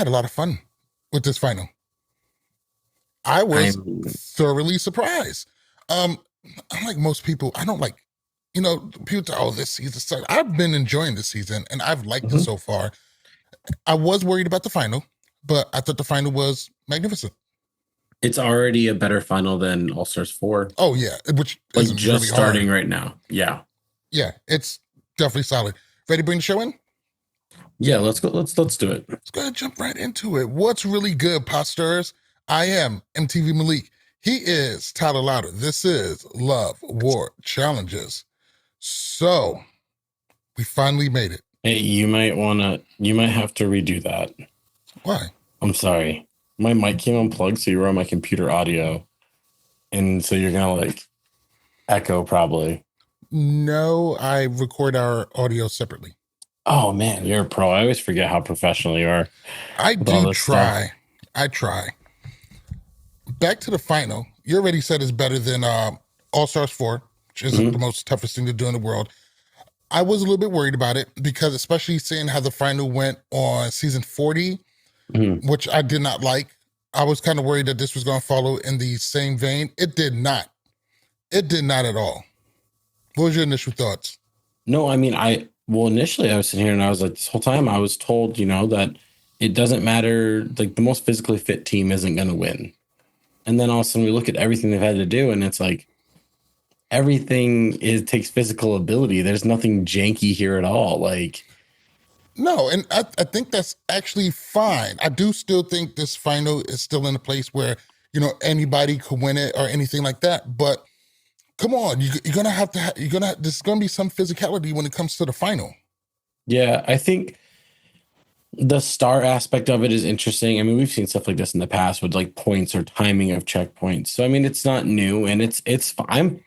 had a lot of fun with this final. I was I'm thoroughly surprised. Um, Unlike most people, I don't like, people say, oh, this season sucks. I've been enjoying this season and I've liked it Mhm. so far. I was worried about the final, but I thought the final was magnificent. It's already a better final than All Stars 4. Oh yeah, which Like isn't just really hard. starting right now. Yeah. Yeah, it's definitely solid. Ready to bring the show in? Yeah, let's go. Let's do it. Let's go ahead and jump right into it. What's really good, posters? I am MTV Malik. He is Tyler Louder. This is Love War Challenges. So we finally made it. Hey, you might have to redo that. Why? I'm sorry. My mic came unplugged, so you were on my computer audio. And so you're gonna like echo probably. No, I record our audio separately. Oh man, you're a pro. I always forget how professional you are I with all do this stuff. try. I try. Back to the final. You already said it's better than All Stars 4, which isn't the Mhm. most toughest thing to do in the world. I was a little bit worried about it because, especially seeing how the final went on season 40, Mhm. which I did not like. I was kind of worried that this was going to follow in the same vein. It did not. It did not at all. What was your initial thoughts? No, I mean, initially I was sitting here and I was like, this whole time I was told, that it doesn't matter, like the most physically fit team isn't going to win. And then all of a sudden we look at everything they've had to do and it's like everything takes physical ability. There's nothing janky here at all. Like, No, and I think that's actually fine. I do still think this final is still in a place where, anybody could win it or anything like that. But come on, you're going to have to, there's going to be some physicality when it comes to the final. yeah, I think the star aspect of it is interesting. I mean, we've seen stuff like this in the past with like points or timing of checkpoints. So I mean, it's not new and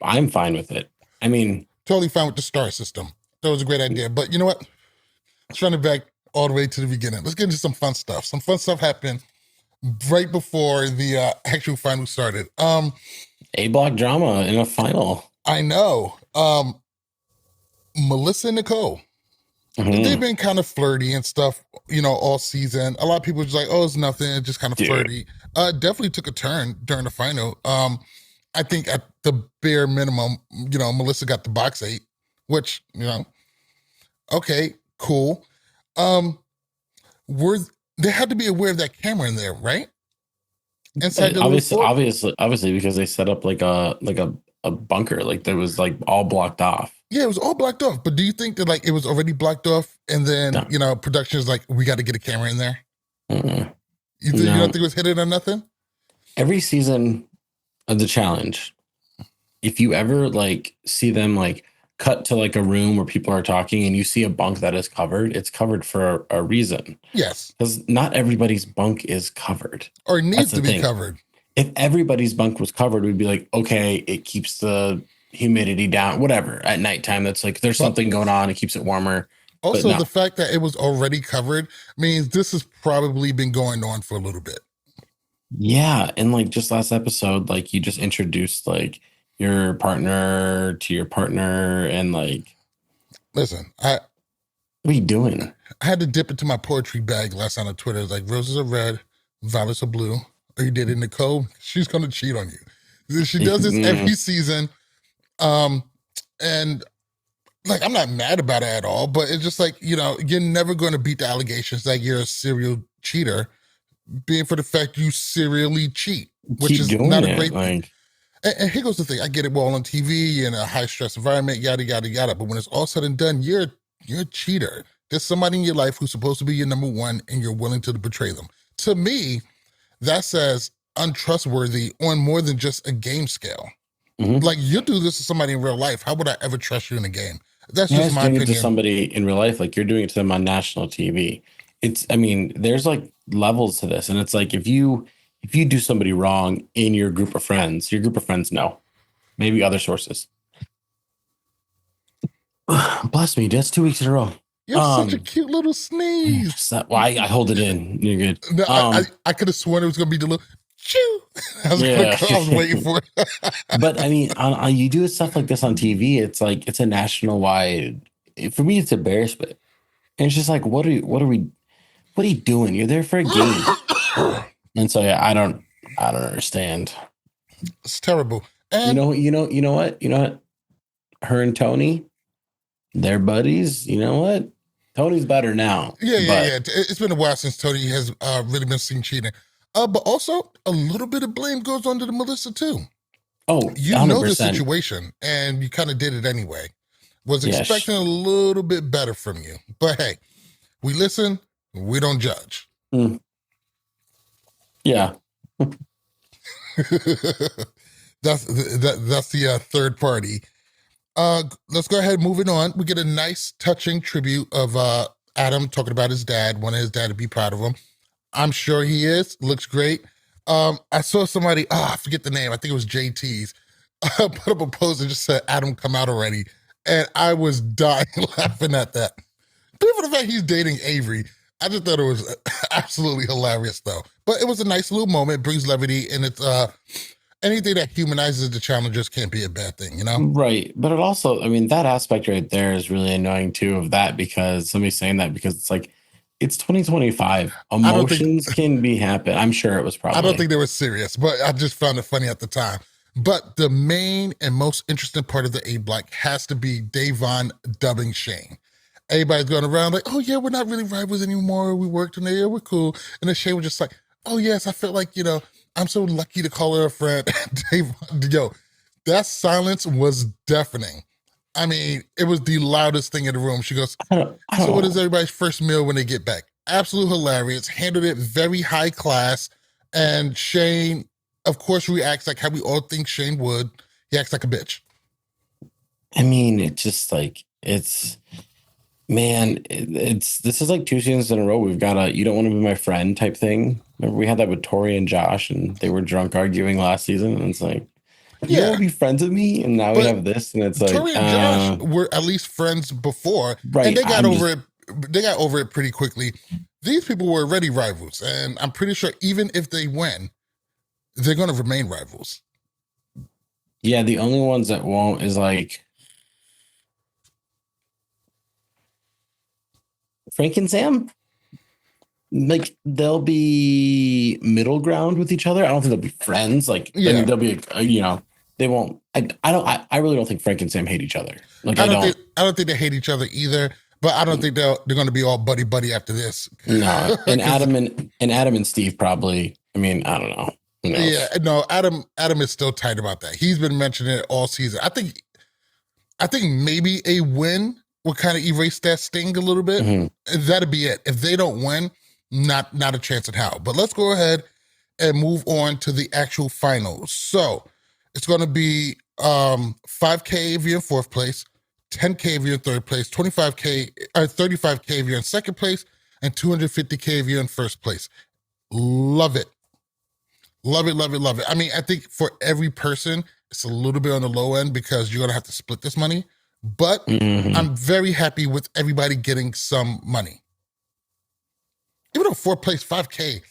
I'm fine with it. I mean, Totally fine with the star system. That was a great idea. But you know what? Let's run it back all the way to the beginning. Let's get into some fun stuff. Some fun stuff happened right before the actual final started. A block drama in a final. I know. Melissa and Nicole, they've Mhm. been kind of flirty and stuff, all season. A lot of people are just like, oh, it's nothing, it's just kind of Dude. flirty. Definitely took a turn during the final. I think at the bare minimum, Melissa got the box 8, which, okay, cool. Um, were they had to be aware of that camera in there, right? Inside the little Obviously, fort? obviously, because they set up like a bunker, like there was like all blocked off. Yeah, it was all blocked off. But do you think that like it was already blocked off and then, No, production is like, we got to get a camera in there? mm-mm. You don't No. think it was hidden or nothing? Every season of the challenge, if you ever like see them like cut to like a room where people are talking and you see a bunk that is covered, it's covered for a reason. Yes. Because not everybody's bunk is covered. Or That's needs the to be thing. covered. If everybody's bunk was covered, we'd be like, okay, it keeps the humidity down, whatever. At nighttime, that's like there's But something going on, it keeps it warmer. But also no. the fact that it was already covered means this has probably been going on for a little bit. Yeah. And like just last episode, like you just introduced like your partner to your partner and like, Listen, I what are you doing? I had to dip into my poetry bag last night on Twitter. It's like roses are red, violets are blue. Or you did it, Nicole. She's gonna cheat on you. She does this every season. Um, and like I'm not mad about it at all, but it's just like, you're never gonna beat the allegations that you're a serial cheater, being for the fact you serially cheat, which Keep is doing not a it. great thing. Like, And here goes the thing. I get it, we're all on TV in a high stress environment, yada yada yada. But when it's all said and done, you're a cheater. There's somebody in your life who's supposed to be your number one, and you're willing to betray them. To me, that says untrustworthy on more than just a game scale. mhm. Like you do this to somebody in real life. How would I ever trust you in a game? That's You're just just my doing it to opinion. somebody in real life, like you're doing it to them on national TV. I mean, there's like levels to this, and it's like if you do somebody wrong in your group of friends know, maybe other sources. Bless me, that's 2 weeks in a row. You have such a Um, cute little sneeze. well, I hold it in. You're good. No, I could have sworn it was gonna be the little chew. Yeah. I was waiting for it. But I mean, you do stuff like this on TV. It's like it's a national wide. For me, it's embarrassment. And it's just like, what are we? what are you doing? You're there for a game. And so yeah, I don't understand. It's terrible. You And know, you know what? You know what? Her and Tony, they're buddies. You know what? Tony's better now. yeah. But It's been a while since Tony has really been seen cheating. But also a little bit of blame goes on to the Melissa too. oh, You know the 100%. situation, and you kind of did it anyway. Was Yes. expecting a little bit better from you, but hey, we listen, we don't judge. Mm, yeah. That's the third party. Let's go ahead, moving on. We get a nice, touching tribute of Adam talking about his dad, wanting his dad to be proud of him. I'm sure he is. Looks great. I saw somebody, I forget the name. I think it was JT's. Put up a post and just said, Adam, come out already. And I was dying laughing at that. Even for the fact he's dating Avery, I just thought it was absolutely hilarious, though. But it was a nice little moment, brings levity, and it's anything that humanizes the challengers can't be a bad thing, you know? Right. But it also, I mean, that aspect right there is really annoying too of that because somebody's saying that because it's like, it's 2025. I don't think Emotions can be happen. I'm sure it was I don't probably. think they were serious, but I just found it funny at the time. But the main and most interesting part of the A block has to be Davon dubbing Shane. Everybody's going around like, oh yeah, we're not really rivals anymore. We worked in there, we're cool. And then Shane was just like, oh yes, I feel like, I'm so lucky to call her a friend. Davon, that silence was deafening. I mean, it was the loudest thing in the room. She goes, I so don't what is know. everybody's first meal when they get back? Absolute hilarious. Handled it very high class. And Shane, of course, reacts like how we all think Shane would. He acts like a bitch. I mean, it's just like, man, it's this is like 2 seasons in a row. We've got a you don't want to be my friend type thing. Remember, we had that with Tori and Josh, and they were drunk arguing last season. And it's like, you don't Yeah, want to be friends with me. And now we but have this, and it's like, Tori and Josh were at least friends before, and right. they got I'm over just, it. They got over it pretty quickly. These people were already rivals, and I'm pretty sure even if they win, they're going to remain rivals. yeah, the only ones that won't is like Frank and Sam. Like they'll be middle ground with each other. I don't think they'll be friends. Like I Yeah, mean, they'll be they won't. I really don't think Frank and Sam hate each other. Like I I don't think don't. I don't think they hate each other either. But I don't think they're going to be all buddy buddy after this. No, and Because Adam and Steve probably. I mean, I don't know. Who yeah, knows? no, Adam is still tight about that. He's been mentioning it all season. I think maybe a win will kind of erase that sting a little bit. Mhm. That'd be it. If they don't win, not a chance in hell. But let's go ahead and move on to the actual finals. So it's going to be 5K if you're in fourth place, 10K if you're in third place, 25K or 35K if you're in second place, and 250K if you're in first place. Love it. Love it, love it, love it. I mean, I think for every person, it's a little bit on the low end because you're going to have to split this money. But Mhm. I'm very happy with everybody getting some money. Even though fourth place, 5K,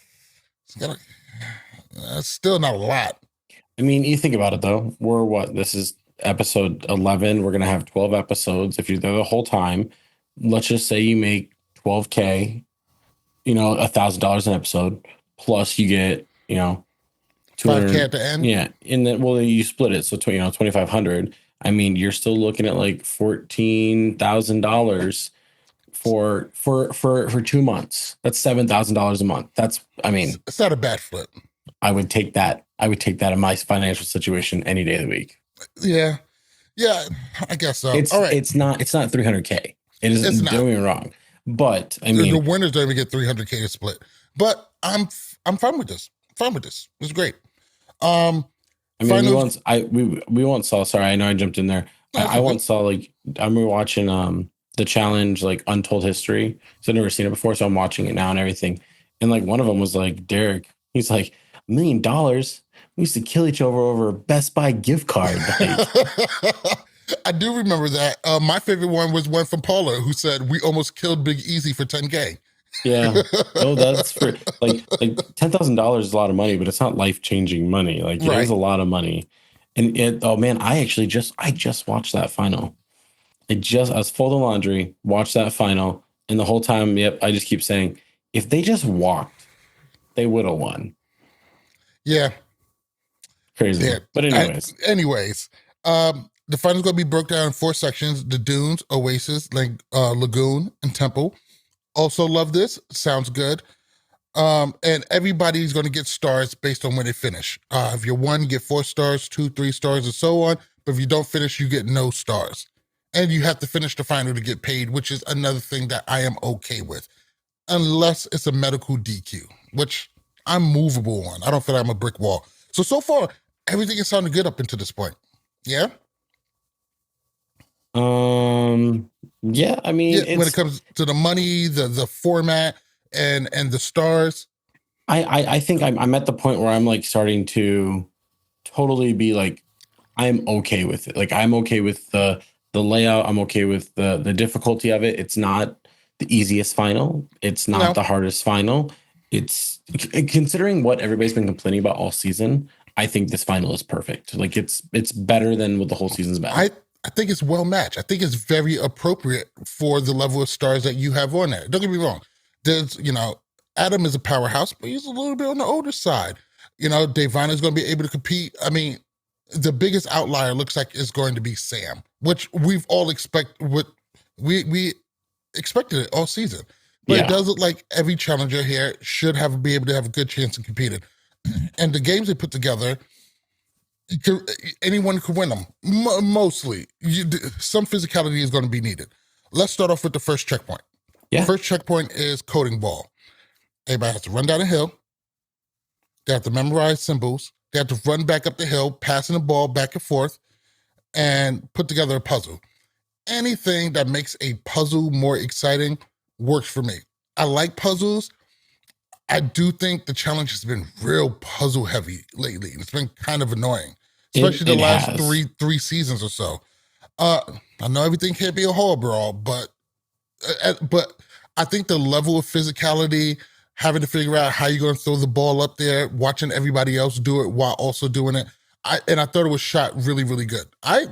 that's still not a lot. I mean, you think about it though. We're what? This is episode 11. We're gonna have 12 episodes. If you're there the whole time, let's just say you make 12K. $1,000 an episode. Plus, you get 5K 200. at the end. Yeah, and then you split it, so 2,500. I mean, you're still looking at like $14,000 for 2 months. That's $7,000 a month. I mean, It's not a bad flip. I would take that. I would take that in my financial situation any day of the week. Yeah. Yeah, I guess so. It's All right. it's not 300K. It It's isn't. not. Don't get me wrong, but I The mean, winners don't even get 300K to split. But I'm fine with this. Fine with this. It's great. Um, I mean, finals. we once saw. Sorry, I know I jumped in there. No, it's I okay. once saw like I remember watching the challenge like Untold History. So I've never seen it before, so I'm watching it now and everything. And like one of them was like Derek. He's like $1 million. We used to kill each other over a Best Buy gift card. Like I do remember that. My favorite one was one from Paula who said, we almost killed Big Easy for 10K. yeah. No, that's for like $10,000 is a lot of money, but it's not life changing money. Like it is Right. a lot of money. And oh man, I just watched that final. I was folding laundry, watched that final, and the whole time, yep, I just keep saying, If they just walked, they would have won. Yeah, Crazy. yeah. But anyways, Anyways, the final's going to be broke down in 4 sections: the Dunes, Oasis, Lagoon, and Temple. Also, love this. Sounds good. And everybody's going to get stars based on where they finish. If you're 1, you get 4 stars, 2, 3 stars, and so on. But if you don't finish, you get no stars. And you have to finish the final to get paid, which is another thing that I am okay with, unless it's a medical DQ, which I'm movable on. I don't feel like I'm a brick wall. So far, everything is sounding good up until this point. Yeah? yeah, I mean, When it comes to the money, the format, and the stars. I think I'm at the point where I'm like starting to totally be like, I'm okay with it. Like I'm okay with the layout. I'm okay with the difficulty of it. It's not the easiest final. It's not No, the hardest final. It's considering what everybody's been complaining about all season. I think this final is perfect. Like it's better than what the whole season's been. I think it's well matched. I think it's very appropriate for the level of stars that you have on there. Don't get me wrong. There's, Adam is a powerhouse, but he's a little bit on the older side. Davon is going to be able to compete. I mean, the biggest outlier looks like is going to be Sam, which we've all we expected it all season. But Yeah. it does look like every challenger here should be able to have a good chance of competing. And the games they put together, anyone could win them. Mostly, some physicality is going to be needed. Let's start off with the first checkpoint. Yeah. First checkpoint is coding ball. Everybody has to run down a hill. They have to memorize symbols. They have to run back up the hill, passing the ball back and forth, and put together a puzzle. Anything that makes a puzzle more exciting works for me. I like puzzles. I do think the challenge has been real puzzle heavy lately. It's been kind of annoying, especially the last has. three seasons or so. I know everything can't be a hall brawl, but I think the level of physicality, having to figure out how you're going to throw the ball up there, watching everybody else do it while also doing it, I thought it was shot really, really good. I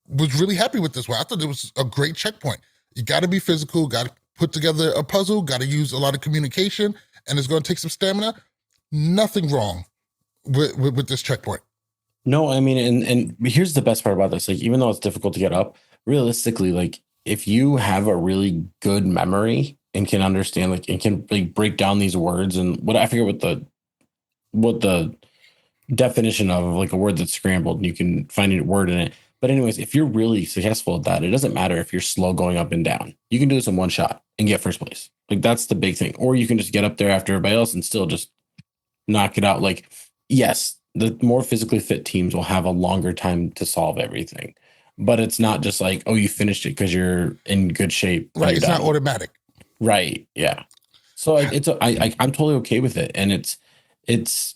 was really happy with this one. I thought it was a great checkpoint. You got to be physical, got to put together a puzzle, got to use a lot of communication, and it's going to take some stamina. Nothing wrong with this checkpoint. No, I mean, and here's the best part about this. Like, even though it's difficult to get up, realistically, like if you have a really good memory and can understand, like, and can like break down these words and what I forget what the definition of like a word that's scrambled, and you can find a word in it. But anyways, if you're really successful at that, it doesn't matter if you're slow going up and down. You can do this in one shot and get first place. Like that's the big thing. Or you can just get up there after everybody else and still just knock it out. Like, yes, the more physically fit teams will have a longer time to solve everything. But it's not just like, oh, you finished it because you're in good shape. Right. It's not automatic. Right. Yeah. So I'm totally okay with it. And it's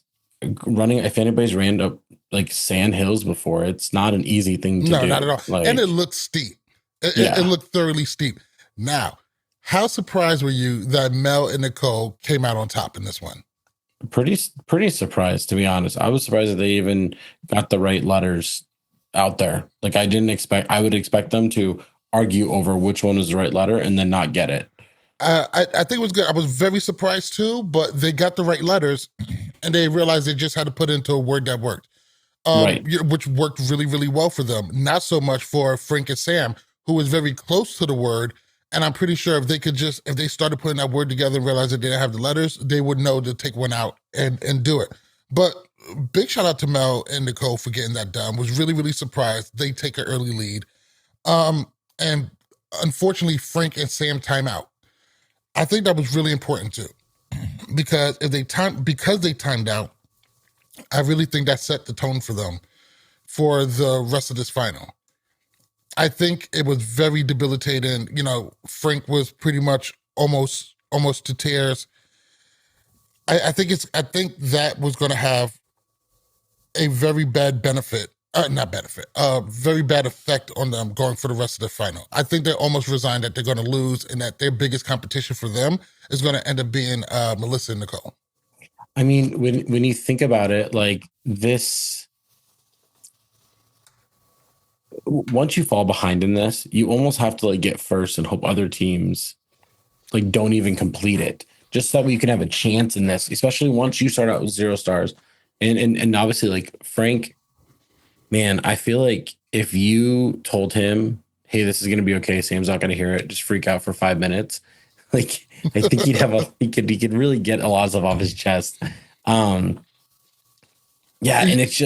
running. If anybody's ran up like sand hills before, it's not an easy thing to do. No, not at all. Like, and it looked steep. It looked thoroughly steep. Now, how surprised were you that Mel and Nicole came out on top in this one? pretty surprised, to be honest. I was surprised that they even got the right letters out there. Like I would expect them to argue over which one is the right letter and then not get it. I think it was good. I was very surprised too, but they got the right letters and they realized they just had to put into a word that worked. Right. Which worked really, really well for them. Not so much for Frank and Sam, who was very close to the word. And I'm pretty sure if they started putting that word together and realized that they didn't have the letters, they would know to take one out and do it. But big shout out to Mel and Nicole for getting that done. Was really, really surprised. They take an early lead. And unfortunately, Frank and Sam time out. I think that was really important too. Because they timed out, I really think that set the tone for them for the rest of this final. I think it was very debilitating. Frank was pretty much almost to tears. I think that was going to have a very bad very bad effect on them going for the rest of the final. I think they're almost resigned that they're going to lose and that their biggest competition for them is going to end up being Melissa and Nicole. I mean, when you think about it, like this, once you fall behind in this, you almost have to like get first and hope other teams like don't even complete it. just so that we can have a chance in this, especially once you start out with 0 stars. And obviously, like Frank, man, I feel like if you told him, hey, this is gonna be okay, Sam's not gonna hear it, just freak out for 5 minutes. Like I think he could really get a lot of stuff off his chest. Um, yeah, and it's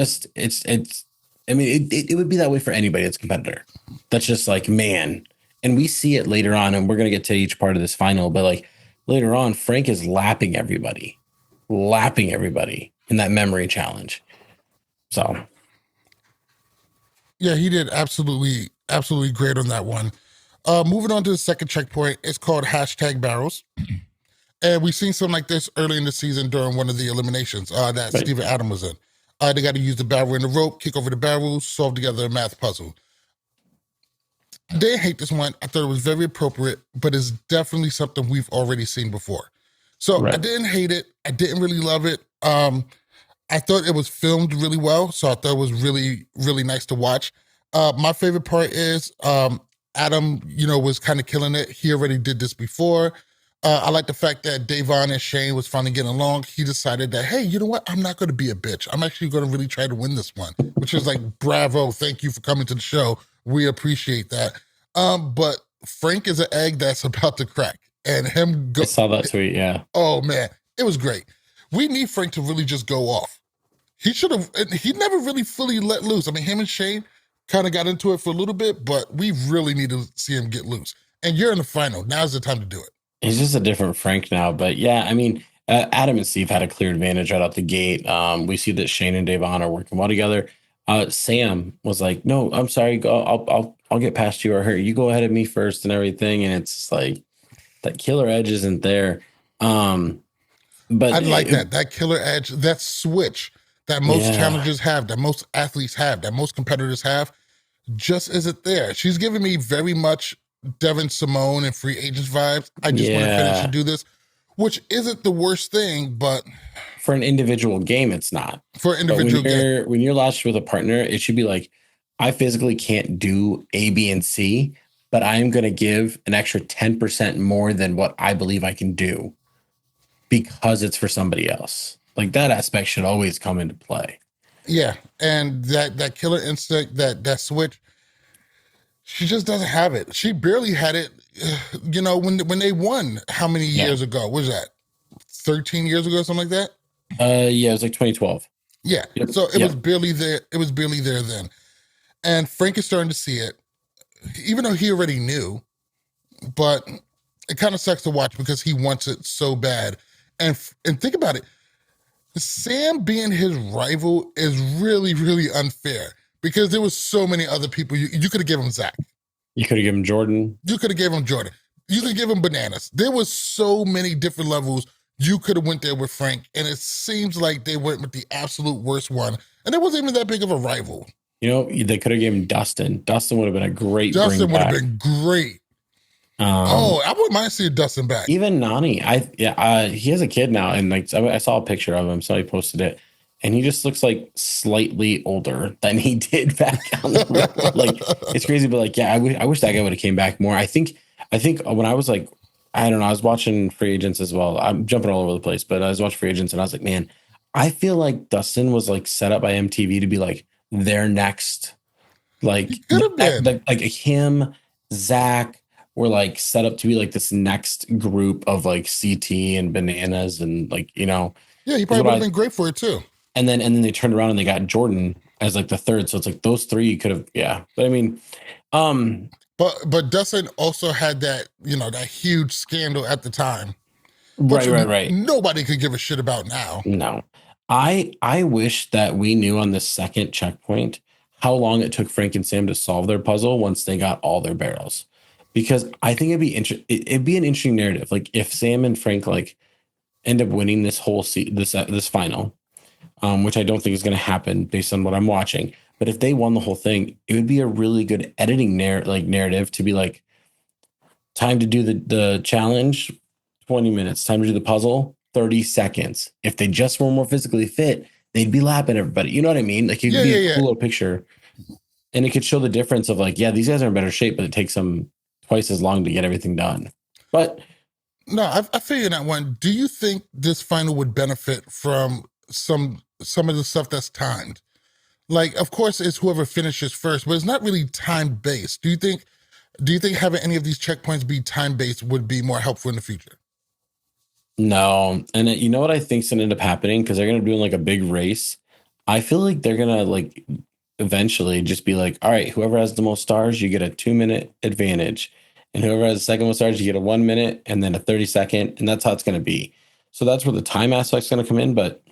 I mean, it would be that way for anybody that's a competitor. That's just like, man. And we see it later on, and we're gonna get to each part of this final, but like later on, Frank is lapping everybody in that memory challenge. So Yeah, he did absolutely great on that one. Moving on to the second checkpoint, it's called hashtag barrels. And we've seen something like this early in the season during one of the eliminations that right. Steven Adam was in. They got to use the barrel and the rope, kick over the barrels, solve together a math puzzle. Didn't hate this one. I thought it was very appropriate, but it's definitely something we've already seen before. So I Right. didn't hate it. I didn't really love it. I thought it was filmed really well, so I thought it was really nice to watch. My favorite part is Adam, was kind of killing it. He already did this before. I like the fact that Davon and Shane was finally getting along. He decided that, hey, you know what? I'm not going to be a bitch. I'm actually going to really try to win this one, which is like, bravo. Thank you for coming to the show. We appreciate that. But Frank is an egg that's about to crack. And him I go, saw that tweet. Yeah. oh man, it was great. We need Frank to really just go off. He should have, he never really fully let loose. I mean, him and Shane kind of got into it for a little bit, but we really need to see him get loose. And you're in the final. Now's the time to do it. He's just a different Frank now. But yeah, I mean, Adam and Steve had a clear advantage right out the gate. We see that Shane and Davon are working well together. Sam was like, "No, I'm sorry. Go, I'll get past you, or her. You go ahead of me first, and everything." And it's like that killer edge isn't there. But I like that. That killer edge, that switch that most yeah, challengers have, that most athletes have, that most competitors have, just isn't there. She's giving me very much Devin Simone and free agents vibes. I just want to finish and yeah. do this, which isn't the worst thing, but For an individual game, it's not. for an But when individual game, you're lodged with a partner, it should be like, I physically can't do A, B, and C, but I am going to give an extra 10% more than what I believe I can do because it's for somebody else. Like that aspect should always come into play. yeah. And that killer instinct, that switch, she just doesn't have it. She barely had it, when they won how many Yeah. years ago? What was that? 13 years ago, something like that? Yeah, it was like 2012. Yeah. Yep. So it was Yep. barely there. It was barely there then. And Frank is starting to see it, even though he already knew, but it kind of sucks to watch because he wants it so bad. And think about it. Sam being his rival is really unfair because there was so many other people. You could have given him Zach. You could have given Jordan. You could have given him Jordan. You could give him Bananas. There was so many different levels you could have went there with Frank, and it seems like they went with the absolute worst one. And it wasn't even that big of a rival. They could have given Dustin. Dustin would have been a great Dustin bring would have back. been great. Um, I wouldn't mind seeing Dustin back. Even Nani, he has a kid now, and like I saw a picture of him, so I posted it, and he just looks like slightly older than he did back on the road. Like it's crazy, but like yeah, I wish that guy would have came back more. I think when I was like, I don't know, I was watching Free Agents as well. I'm jumping all over the place, but I was watching Free Agents, and I was like, man, I feel like Dustin was like set up by MTV to be like their next, like He could have been. like him, Zach were like set up to be like this next group of like CT and Bananas and like Yeah, he is probably what would have I been great for it too. and then they turned around and they got Jordan as like the third. So it's like those three could have But I mean, um, But Dustin also had that huge scandal at the time, which right. nobody could give a shit about now. No, I wish that we knew on the second checkpoint how long it took Frank and Sam to solve their puzzle once they got all their barrels, because I think it'd be an interesting narrative. Like if Sam and Frank like end up winning this whole this final, which I don't think is going to happen based on what I'm watching. But if they won the whole thing, it would be a really good editing narrative to be like, time to do the challenge, 20 minutes. Time to do the puzzle, 30 seconds. If they just were more physically fit, they'd be lapping everybody. You know what I mean? Like it could be a Yeah. cool little picture. And it could show the difference of like, yeah, these guys are in better shape, but it takes them twice as long to get everything done. But No, I feel you in that one. Do you think this final would benefit from some of the stuff that's timed? Like, of course, it's whoever finishes first, but it's not really time based. Do you think having any of these checkpoints be time based would be more helpful in the future? No, and you know what I think's gonna end up happening because they're gonna do like a big race. I feel like they're gonna like eventually just be like, all right, whoever has the most stars, you get a 2 minute advantage, and whoever has the second most stars, you get a 1 minute and then a 30 second, and that's how it's gonna be. So that's where the time aspect's gonna come in. But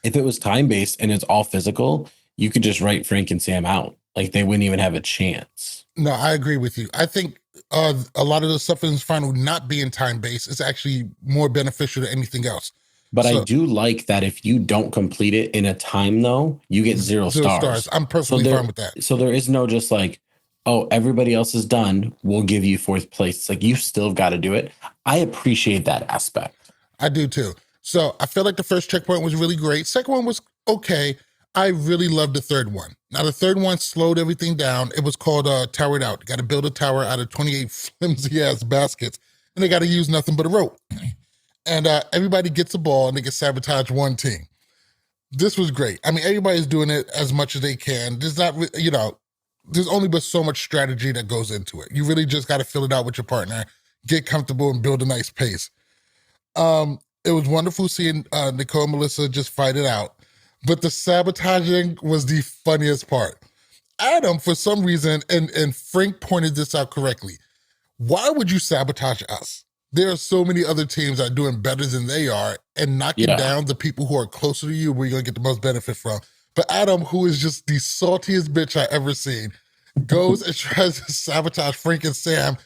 if it was time based and it's all physical, you could just write Frank and Sam out. Like they wouldn't even have a chance. No, I agree with you. I think a lot of the stuff in this final not being time based is actually more beneficial than anything else. But I So do like that if you don't complete it in a time though, you get zero 0 stars. stars. I'm So perfectly fine there with that. so there is no just like, oh, everybody else is done. We'll give you fourth place. It's like you still got to do it. I appreciate that aspect. I do too. So I feel like the first checkpoint was really great. Second one was okay. I really loved the third one. Now the third one slowed everything down. It was called Towered Out. You got to build a tower out of 28 flimsy ass baskets, and they got to use nothing but a rope. And everybody gets a ball, and they can sabotage one team. This was great. I mean, everybody's doing it as much as they can. There's not, there's only but so much strategy that goes into it. You really just got to fill it out with your partner, get comfortable, and build a nice pace. It was wonderful seeing Nicole and Melissa just fight it out. But the sabotaging was the funniest part. Adam, for some reason, and Frank pointed this out correctly. Why would you sabotage us? There are so many other teams that are doing better than they are and knocking Yeah. down the people who are closer to you where you're gonna get the most benefit from. But Adam, who is just the saltiest bitch I ever seen, goes and tries to sabotage Frank and Sam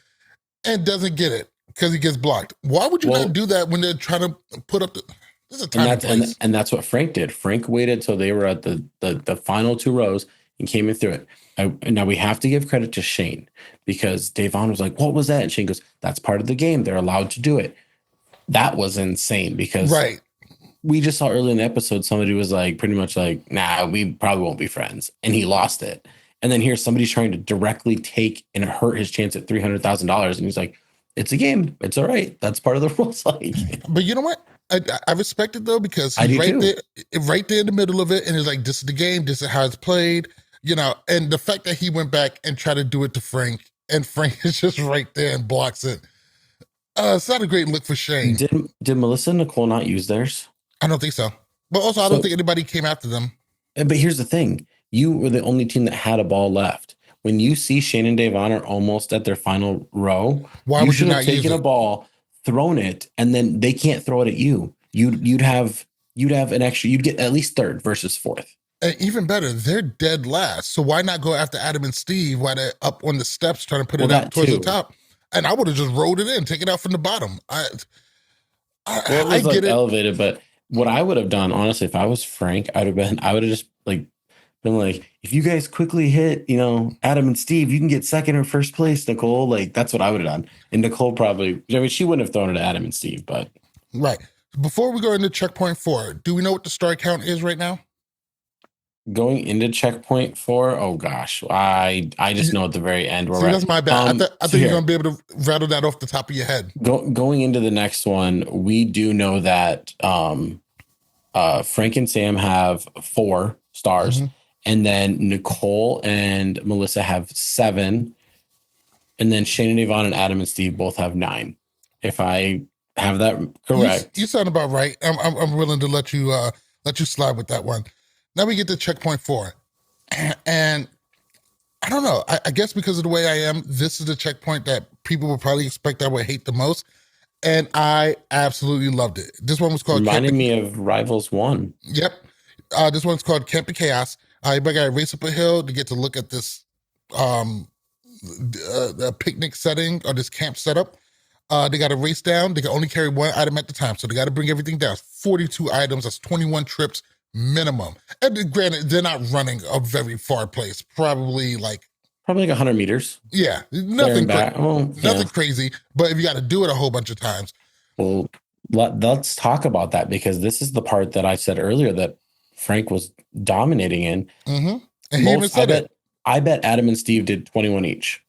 and doesn't get it because he gets blocked. Why would you not Well, do that when they're trying to put up the? This is a and time and that's and place. and that's what Frank did. Frank waited till they were at the final two rows and came in through it. Now we have to give credit to Shane because Davon was like, "What was that?" And Shane goes, "That's part of the game. They're allowed to do it." That was insane because Right. we just saw early in the episode somebody was like pretty much like, "Nah, we probably won't be friends," and he lost it. And then here's somebody trying to directly take and hurt his chance at $300,000, and he's like, "It's a game. It's all right. That's part of the rules." Like, But you know what? I respect it though because I he's do too. right there in the middle of it, and he's like, "This is the game. This is how it's played." And the fact that he went back and tried to do it to Frank, and Frank is just right there and blocks it. It's not a great look for Shane. Did Melissa and Nicole not use theirs? I don't think so. But also, I don't So, think anybody came after them. but here's the thing: you were the only team that had a ball left. When you see Shane and Davon are almost at their final row, Why you would you should have not use taken a it? ball, thrown it, and then they can't throw it at you. You'd have an extra. You'd get at least third versus fourth. And even better, they're dead last. So why not go after Adam and Steve while they're up on the steps trying to put Well, it out that towards the too. top? And I would have just rolled it in, take it out from the bottom. Well, it I was get like it. elevated, but what I would have done, honestly, if I was Frank, I would have just like been like, if you guys quickly hit, Adam and Steve, you can get second or first place, Nicole. Like that's what I would have done. And Nicole probably, I mean, she wouldn't have thrown it at Adam and Steve, but Right. Before we go into checkpoint 4, do we know what the star count is right now? going into checkpoint 4, oh gosh, I just know at the very end where See, we're that's at. my bad. I So thought you were here, gonna be able to rattle that off the top of your head. going into the next one, we do know that Frank and Sam have 4 stars, Hmm. and then Nicole and Melissa have 7, and then Shane and Yvonne and Adam and Steve both have 9. If I have that You correct. sound about right. I'm willing to let you slide with that one. Now we get to checkpoint 4, and I don't know. I guess because of the way I am, this is the checkpoint that people would probably expect I would hate the most, and I absolutely loved it. This one was called Reminded Camping. me of Rivals 1. Yep. This one's called Camping Chaos. Everybody got to race up a hill to get to look at this um, picnic setting or this camp setup. They got to race down. They can only carry one item at the time, so they got to bring everything down. 42 items. That's 21 trips minimum. And granted, they're not running a very far place. Probably like, Probably like 100 meters yeah, there and back. Oh, yeah. nothing crazy. But if you got to do it a whole bunch of times, Well, let's talk about that because this is the part that I said earlier that Frank was dominating in. hmm and he even Most, said it. I bet Adam and Steve did 21 each.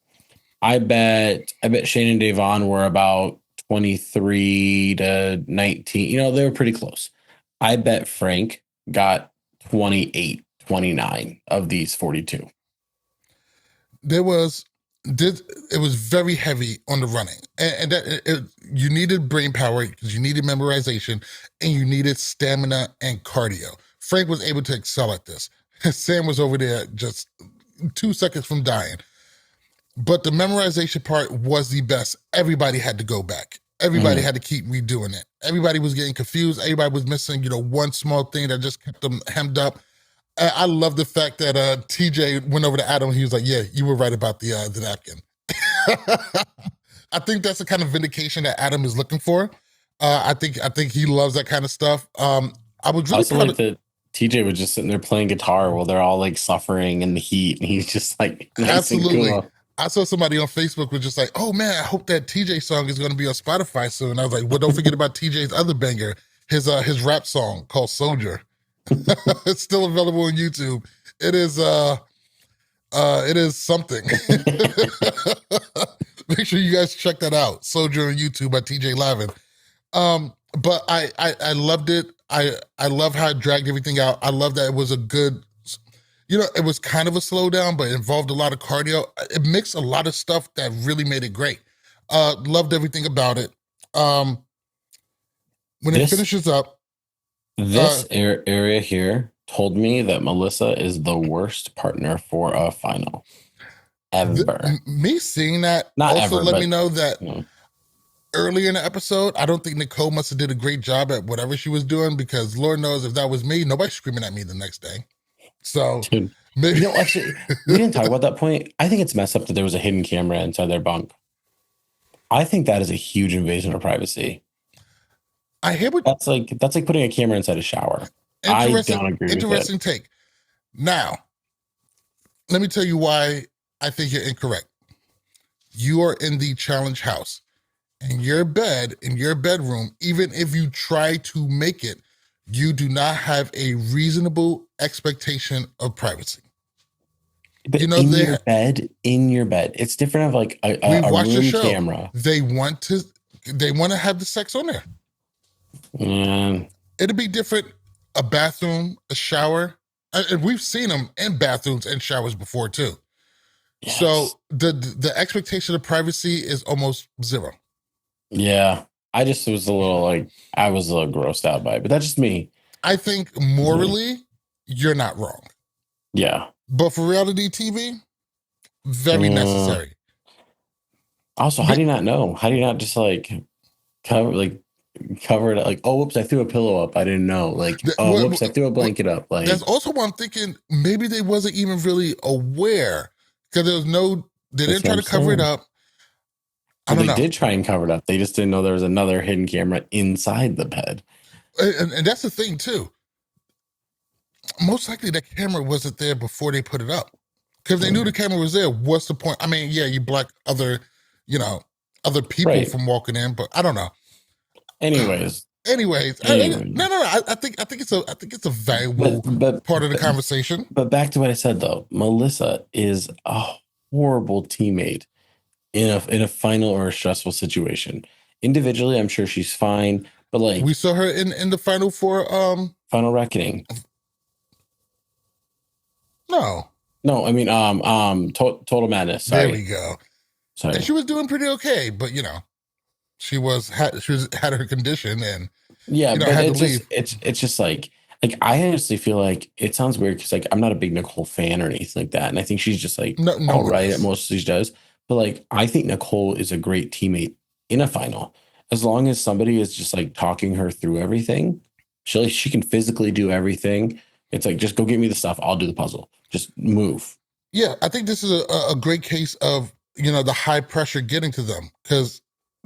I bet Shane and Davon were about 23-19. They were pretty close. I bet Frank got 28, 29 of these 42. It was very heavy on the running, and that you needed brain power because you needed memorization and you needed stamina and cardio. Frank was able to excel at this. Sam was over there just 2 seconds from dying. But the memorization part was the best. Everybody had to go back. Everybody had to keep redoing it. Everybody was getting confused. Everybody was missing, one small thing that just kept them hemmed up. I love the fact that TJ went over to Adam. He was like, "Yeah, you were right about the napkin." I think that's the kind of vindication that Adam is looking for. I think he loves that kind of stuff. I was really also like that TJ was just sitting there playing guitar while they're all like suffering in the heat, and he's just like nice absolutely. and cool. I saw somebody on Facebook was just like, "Oh man, I hope that TJ song is going to be on Spotify soon." I was like, "Well, don't forget about TJ's other banger, his rap song called Soldier." It's still available on YouTube. It is something. Make sure you guys check that out. Soldier on YouTube by TJ Lavin. But I loved it. I love how it dragged everything out. I love that it was a good, it was kind of a slowdown, but it involved a lot of cardio. It mixed a lot of stuff that really made it great. Loved everything about it. When it finishes up, this area here told me that Melissa is the worst partner for a final ever. Me seeing that Not also ever, let but, me know that early in the episode, I don't think Nicole must have did a great job at whatever she was doing, because Lord knows if that was me, nobody's screaming at me the next day. So dude, maybe actually, we didn't talk about that point. I think it's messed up that there was a hidden camera inside their bunk. I think that is a huge invasion of privacy. I hear what that's like putting a camera inside a shower. I don't agree with it. Interesting take. Now, let me tell you why I think you're incorrect. You are in the challenge house, and your bed in your bedroom, even if you try to make it, you do not have a reasonable expectation of privacy. But in your bed, it's different of like a room camera. They want to have the sex on there. It'd be different. A bathroom, a shower, and we've seen them in bathrooms and showers before too. Yes. So the expectation of privacy is almost zero. Yeah, I just was a little grossed out by it, but that's just me. I think morally, you're not wrong. Yeah, but for reality TV, very necessary. Also, how do you not know? How do you not just cover it? Like, oh, whoops, I threw a pillow up. I didn't know. Like, oh, whoops, I threw a blanket up. Like, that's also why I'm thinking maybe they wasn't even really aware, because they didn't try to cover it up. They did try and cover it up. They just didn't know there was another hidden camera inside the bed. And that's the thing too. Most likely that camera wasn't there before they put it up, because they knew the camera was there. What's the point? I mean, yeah, you block other people from walking in, but I don't know. Anyways. No. I think it's a valuable part of the conversation. But back to what I said though, Melissa is a horrible teammate in a final or a stressful situation. Individually, I'm sure she's fine, but like we saw her in the final for Final Reckoning. No, I mean Total Madness. Sorry. There we go. Sorry, and she was doing pretty okay, but she had her condition, and but it's just like I honestly feel like it sounds weird because I'm not a big Nicole fan or anything like that, and I think she's just all right at most she does. But I think Nicole is a great teammate in a final, as long as somebody is just talking her through everything. She can physically do everything. It's just go get me the stuff. I'll do the puzzle. Just move. Yeah, I think this is a great case of the high pressure getting to them, because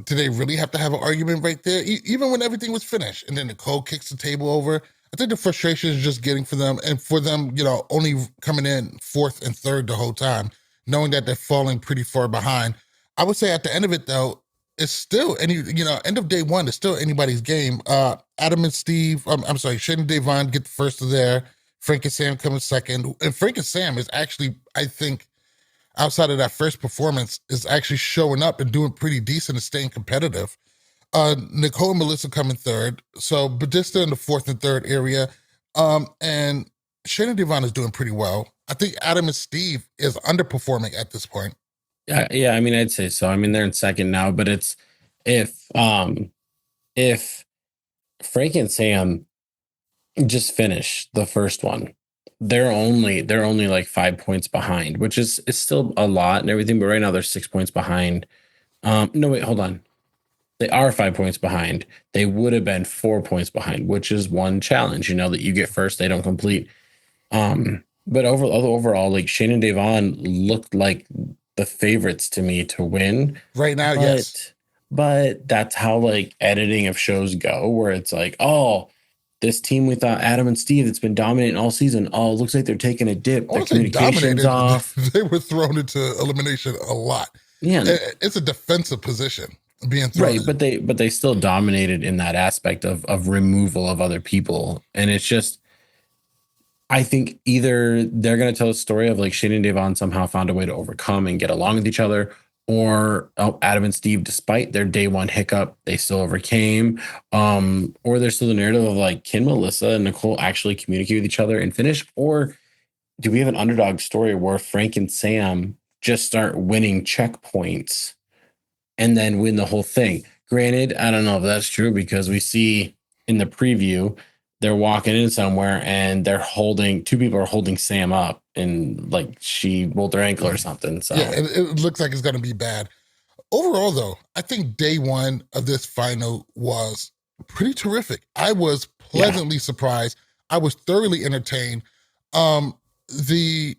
do they really have to have an argument right there? Even when everything was finished, and then Nicole kicks the table over. I think the frustration is just getting for them, and for them, only coming in fourth and third the whole time, knowing that they're falling pretty far behind. I would say at the end of it, though, it's still end of day one, it's still anybody's game. Adam and Steve, Shane and Davon get the first of there. Frank and Sam come in second. And Frank and Sam is actually, I think, outside of that first performance, is actually showing up and doing pretty decent and staying competitive. Nicole and Melissa come in third. So Badista in the fourth and third area. And Shannon Devon is doing pretty well. I think Adam and Steve is underperforming at this point. Yeah, I mean, I'd say so. I mean, they're in second now, but it's if if Frank and Sam just finish the first one, they're only like 5 points behind, which is still a lot and everything, but right now they're 6 points behind. No, wait, hold on. They are 5 points behind. They would have been 4 points behind, which is one challenge, that you get first, they don't complete. But overall, like Shane and Devon looked like the favorites to me to win. Right now, yes. But that's how like editing of shows go, where it's like, oh, this team we thought Adam and Steve that's been dominating all season. Oh, it looks like they're taking a dip. I The want to say communication's dominated. off. They were thrown into elimination a lot. Yeah, It's a defensive position being thrown right. in. But they still dominated in that aspect of removal of other people. And it's just I think either they're going to tell a story of like Shane and Devon somehow found a way to overcome and get along with each other, or Adam and Steve, despite their day one hiccup, they still overcame. Or there's still the narrative of like, can Melissa and Nicole actually communicate with each other and finish? Or do we have an underdog story where Frank and Sam just start winning checkpoints and then win the whole thing? Granted, I don't know if that's true because we see in the preview they're walking in somewhere and two people are holding Sam up and like she rolled her ankle or something. So yeah, it looks like it's going to be bad. Overall, though, I think day one of this final was pretty terrific. I was pleasantly surprised. I was thoroughly entertained. Um, the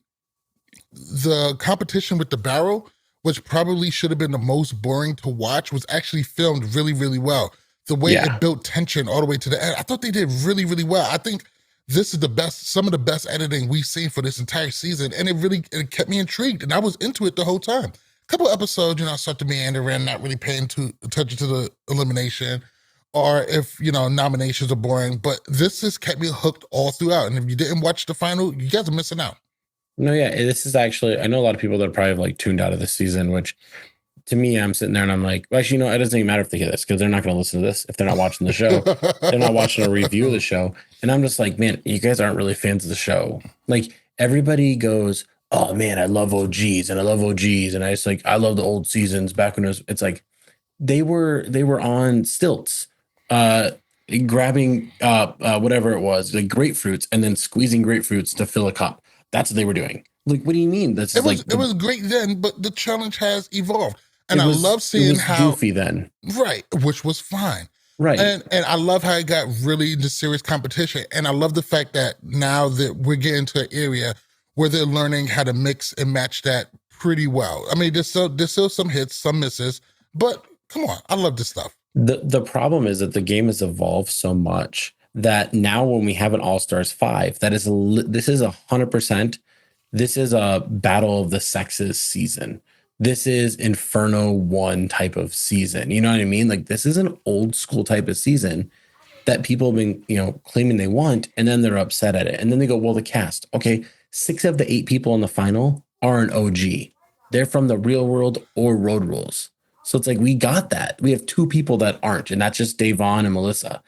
the competition with the barrel, which probably should have been the most boring to watch, was actually filmed really, really well. The way Yeah. it built tension all the way to the end, I thought they did really, really well. I think this is some of the best editing we've seen for this entire season, and it kept me intrigued, and I was into it the whole time. A couple episodes, I start to meander in, not really paying attention to the elimination, or if nominations are boring. But this just kept me hooked all throughout. And if you didn't watch the final, you guys are missing out. No, yeah, this is actually, I know a lot of people that are probably like tuned out of this season, which to me, I'm sitting there and I'm like, well, actually, it doesn't even matter if they hear this because they're not going to listen to this if they're not watching the show. They're not watching a review of the show. And I'm just like, man, you guys aren't really fans of the show. Like everybody goes, oh man, I love OGs and I love OGs. And I love the old seasons back when it's like they were on stilts, grabbing whatever it was, like grapefruits and then squeezing grapefruits to fill a cup. That's what they were doing. Like, what do you mean? It was great then, but the challenge has evolved. And I love seeing how goofy then. Right, which was fine. Right. And I love how it got really into serious competition. And I love the fact that now that we're getting to an area where they're learning how to mix and match that pretty well. I mean, there's still some hits, some misses, but come on, I love this stuff. The problem is that the game has evolved so much that now when we have an All-Stars 5, this is 100%. This is a battle of the sexes season. This is Inferno 1 type of season. You know what I mean? Like this is an old school type of season that people have been, claiming they want, and then they're upset at it. And then they go, well, the cast. Okay, 6 of the 8 people in the final are an OG. They're from the Real World or Road Rules. So it's like we got that. We have 2 people that aren't, and that's just Davon and Melissa.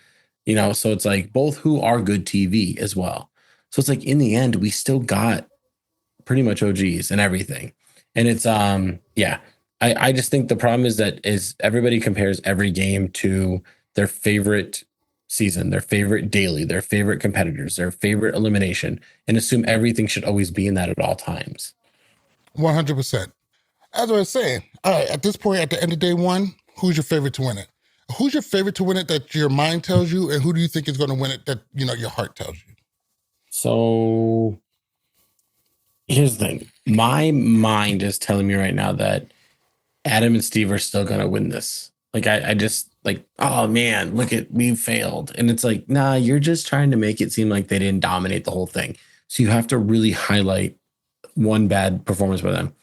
So it's like both who are good TV as well. So it's like in the end, we still got pretty much OGs and everything. And it's yeah. I just think the problem is everybody compares every game to their favorite season, their favorite daily, their favorite competitors, their favorite elimination, and assume everything should always be in that at all times. 100%. As I was saying, all right, at this point, at the end of day one, who's your favorite to win it? Who's your favorite to win it that your mind tells you, and who do you think is going to win it that your heart tells you? So here's the thing. My mind is telling me right now that Adam and Steve are still going to win this. Like, I just like, oh man, we failed. And it's like, nah, you're just trying to make it seem like they didn't dominate the whole thing. So you have to really highlight one bad performance by them.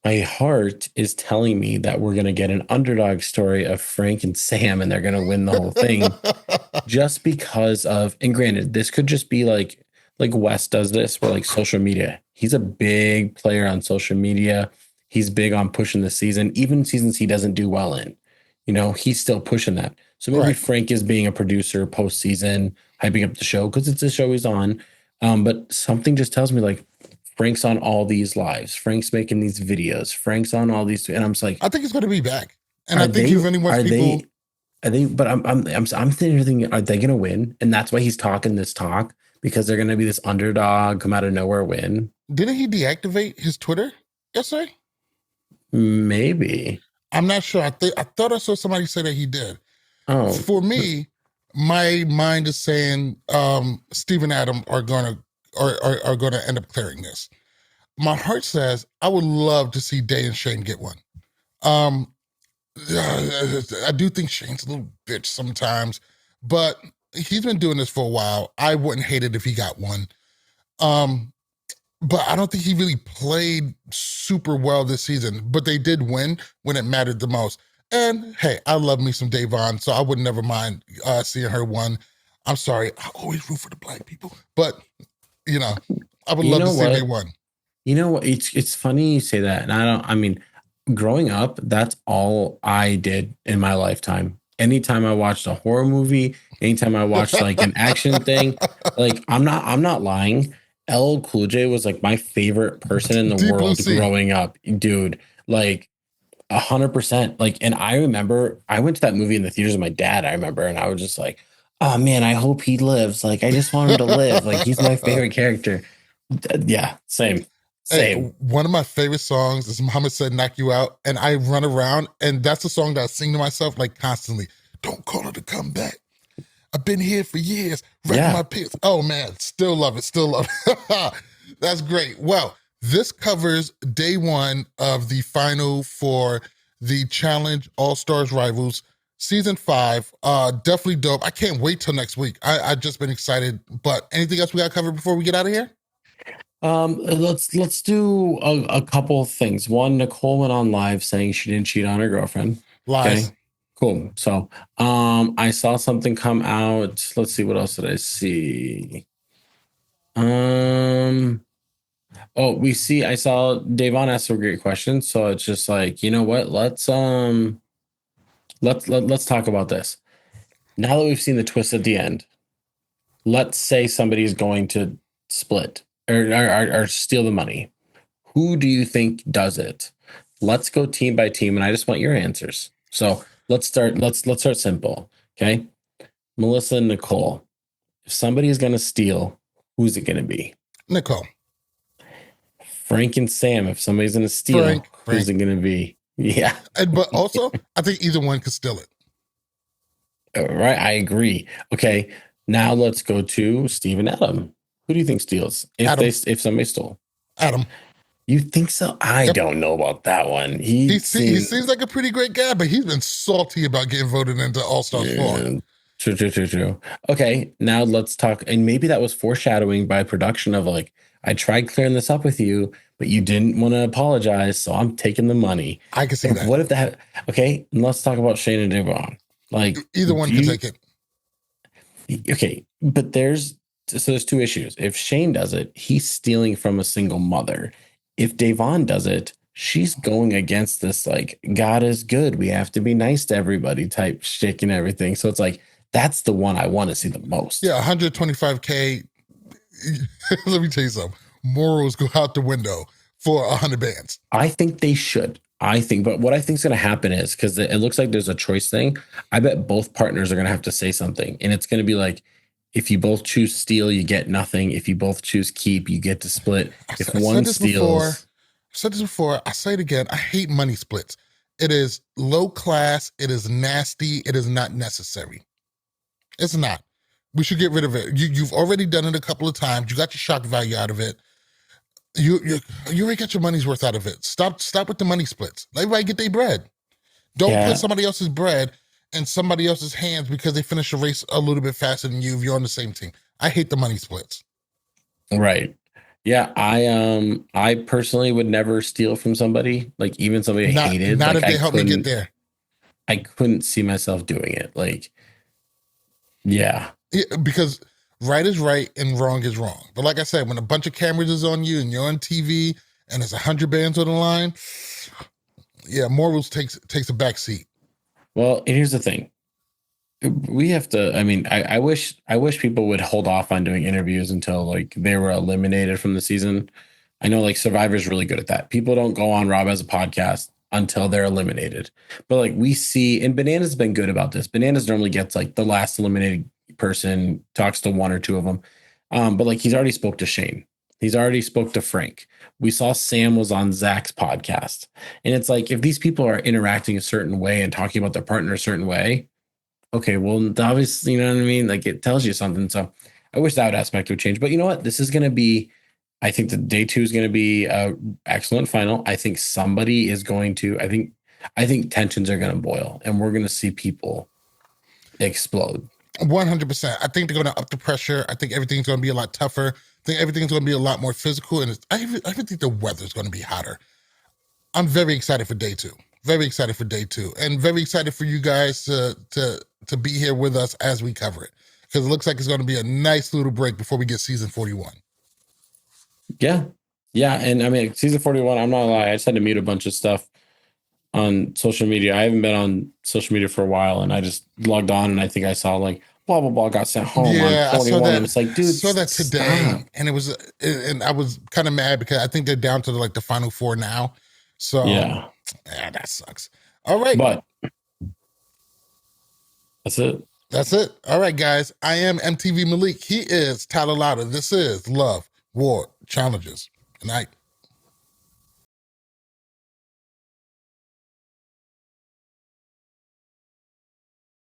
My heart is telling me that we're going to get an underdog story of Frank and Sam and they're going to win the whole thing just because of, and granted, this could just be like Wes does this where like social media, he's a big player on social media. He's big on pushing the season, even seasons he doesn't do well in. he's still pushing that. So maybe Right. Frank is being a producer postseason, hyping up the show because it's a show he's on. But something just tells me like Frank's on all these lives. Frank's making these videos. Frank's on all these, and I'm just like, I think he's going to be back, and are I think he they? really wants Are people. they? Are they? But I'm thinking, are they going to win? And that's why he's talking this talk because they're going to be this underdog, come out of nowhere win. Didn't he deactivate his Twitter yesterday? Maybe. I'm not sure. I thought I saw somebody say that he did. Oh, For me, my mind is saying Steve and Adam are gonna are going to end up clearing this. My heart says I would love to see Day and Shane get one. Um, I do think Shane's a little bitch sometimes, but he's been doing this for a while. I wouldn't hate it if he got one. Um, but I don't think he really played super well this season. But they did win when it mattered the most. And hey, I love me some Davon, so I would never mind seeing her one. I'm sorry, I always root for the black people, but you know, I would you love to know see if they what? won. You know what? It's funny you say that, and I mean, growing up, that's all I did in my lifetime. Anytime I watched a horror movie, anytime I watched like an action thing, like I'm not lying. LL Cool J was like my favorite person in the Deep Blue world Sea. growing up, dude. Like 100%. Like, and I remember I went to that movie in the theaters with my dad. I remember, and I was just like, "Oh man, I hope he lives. Like, I just want him to live. Like, he's my favorite character." Yeah, same, Hey, same. one of my favorite songs is Muhammad Said Knock You Out. And I run around, and that's a song that I sing to myself like constantly. Don't call her to come back. I've been here for years, wrecking my Yeah. pants. Oh man, still love it, still love it. That's great. Well, this covers day one of the final for the Challenge All Stars Rivals season 5. Definitely dope. I can't wait till next week. I just been excited. But anything else we got to cover before we get out of here? Let's do a couple of things. One, Nicole went on live saying she didn't cheat on her girlfriend. Lies. Okay, cool. So, I saw something come out. Let's see, what else did I see? Um, oh, I saw Davon asked a great question. So it's just like, you know what? Let's talk about this. Now that we've seen the twist at the end, let's say somebody's going to split or steal the money. Who do you think does it? Let's go team by team, and I just want your answers. So let's start simple. Okay. Melissa and Nicole. If somebody is gonna steal, who's it gonna be? Nicole. Frank and Sam. If somebody's gonna steal, who's Frank. it gonna be? Yeah. But also, I think either one could steal it. Right. I agree. Okay. Now let's go to Steve and Adam. Who do you think steals? Adam. If somebody stole. Adam. You think so? I Yep. don't know about that one. He seems like a pretty great guy, but he's been salty about getting voted into All Stars 4. Yeah, true. Okay, now let's talk. And maybe that was foreshadowing by production of like, I tried clearing this up with you, but you didn't want to apologize, so I'm taking the money. I can see But that. what if that? Okay, and let's talk about Shane and Devon. Like, Either one can take it. okay, but there's two issues. If Shane does it, he's stealing from a single mother. If Devon does it, she's going against this like God is good. We have to be nice to everybody type shtick and everything. So it's like that's the one I want to see the most. Yeah, 125K. Let me tell you something. Morals go out the window for 100 bands. I think they should. But what I think is going to happen is because it looks like there's a choice thing. I bet both partners are going to have to say something, and it's going to be like, if you both choose steal, you get nothing. If you both choose keep, you get to split. If one steals, I said this before. I say it again. I hate money splits. It is low class. It is nasty. It is not necessary. It's not. We should get rid of it. You've already done it a couple of times. You got your shock value out of it. You already got your money's worth out of it. Stop with the money splits. Let everybody get their bread. Don't yeah, put somebody else's bread in somebody else's hands because they finish the race a little bit faster than you if you're on the same team. I hate the money splits. right. Yeah, I personally would never steal from somebody, like even somebody I hated. Not Like if they help me get there. I couldn't see myself doing it. Like, yeah. Yeah, because right is right and wrong is wrong. But like I said, when a bunch of cameras is on you and you're on TV and there's 100 bands on the line, yeah, morals takes a back seat. Well, and here's the thing. We have to, I mean, I wish people would hold off on doing interviews until like they were eliminated from the season. I know like Survivor's really good at that. People don't go on Rob as a podcast until they're eliminated. But like we see, and Bananas been good about this. Bananas normally gets like the last eliminated person, talks to one or two of them. But like he's already spoke to Shane. He's already spoke to Frank. We saw Sam was on Zach's podcast. And it's like if these people are interacting a certain way and talking about their partner a certain way, okay, well, obviously, you know what I mean? Like it tells you something. So I wish that aspect would change. But you know what? This is going to be, I think the day two is going to be a excellent final. I think somebody is going to, I think tensions are going to boil and we're going to see people explode. 100%. I think they're going to up the pressure. I think everything's going to be a lot tougher. I think everything's going to be a lot more physical. And I even think the weather's going to be hotter. I'm very excited for day two. Very excited for day two. And very excited for you guys to be here with us as we cover it. Because it looks like it's going to be a nice little break before we get season 41. Yeah. Yeah. And I mean, season 41, I'm not lying. I just had to mute a bunch of stuff on social media. I haven't been on social media for a while, and I just logged on and I think I saw like blah blah blah got sent home on 41. And it's like, dude, I saw that today, stop. and and I was kind of mad because I think they're down to like the final four now. So Yeah, that sucks. All right, but that's it. That's it. All right, guys. I am MTV Malik. He is Tyler Lauder. This is Love, War, Challenges. Good night.